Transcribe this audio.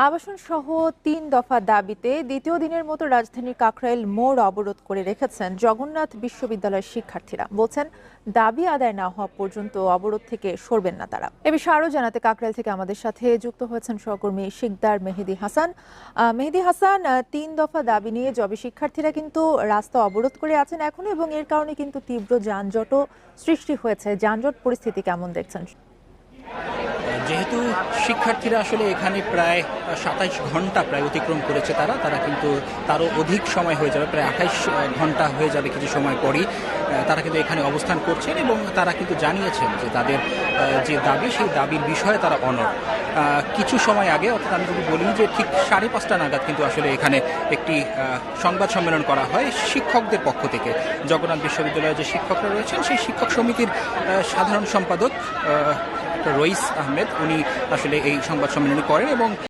আবাসন সহ ৩ দফা দাবিতে দ্বিতীয় দিনের মতো রাজধানীর কাকরাইল মোড় অবরোধ করে রেখেছেন জগন্নাথ বিশ্ববিদ্যালয়ের শিক্ষার্থীরা। বলছেন, দাবি আদায় না হওয়া পর্যন্ত অবরোধ থেকে সরবেন না তারা। এ বিষয়ে আরও জানাতে কাকরাইল থেকে আমাদের সাথে যুক্ত হয়েছেন সহকর্মী শিকদার মেহেদী হাসান। মেহেদী হাসান, ৩ দফা দাবি নিয়ে জবি শিক্ষার্থীরা কিন্তু রাস্তা অবরোধ করে আছেন এখনো, এবং এর কারণে কিন্তু তীব্র যানজটও সৃষ্টি হয়েছে। যানজট পরিস্থিতি কেমন দেখছেন? যেহেতু শিক্ষার্থীরা আসলে এখানে প্রায় ২৭ ঘন্টা প্রায় অতিক্রম করেছে, তারা কিন্তু তারও অধিক সময় হয়ে যাবে, প্রায় ২৮ ঘন্টা হয়ে যাবে কিছু সময় পরই তারা কিন্তু এখানে অবস্থান করছেন, এবং তারা কিন্তু জানিয়েছেন যে তাদের যে দাবি সেই দাবির বিষয়ে তারা অনড়। কিছু সময় আগে, অর্থাৎ আমি যদি বলি যে ঠিক ৫:৩০ নাগাদ কিন্তু আসলে এখানে একটি সংবাদ সম্মেলন করা হয় শিক্ষকদের পক্ষ থেকে। জগন্নাথ বিশ্ববিদ্যালয়ের যে শিক্ষকরা রয়েছেন সেই শিক্ষক সমিতির সাধারণ সম্পাদক রইস আহমেদ উনি আসলে এই সংবাদ সম্মেলন করেন, এবং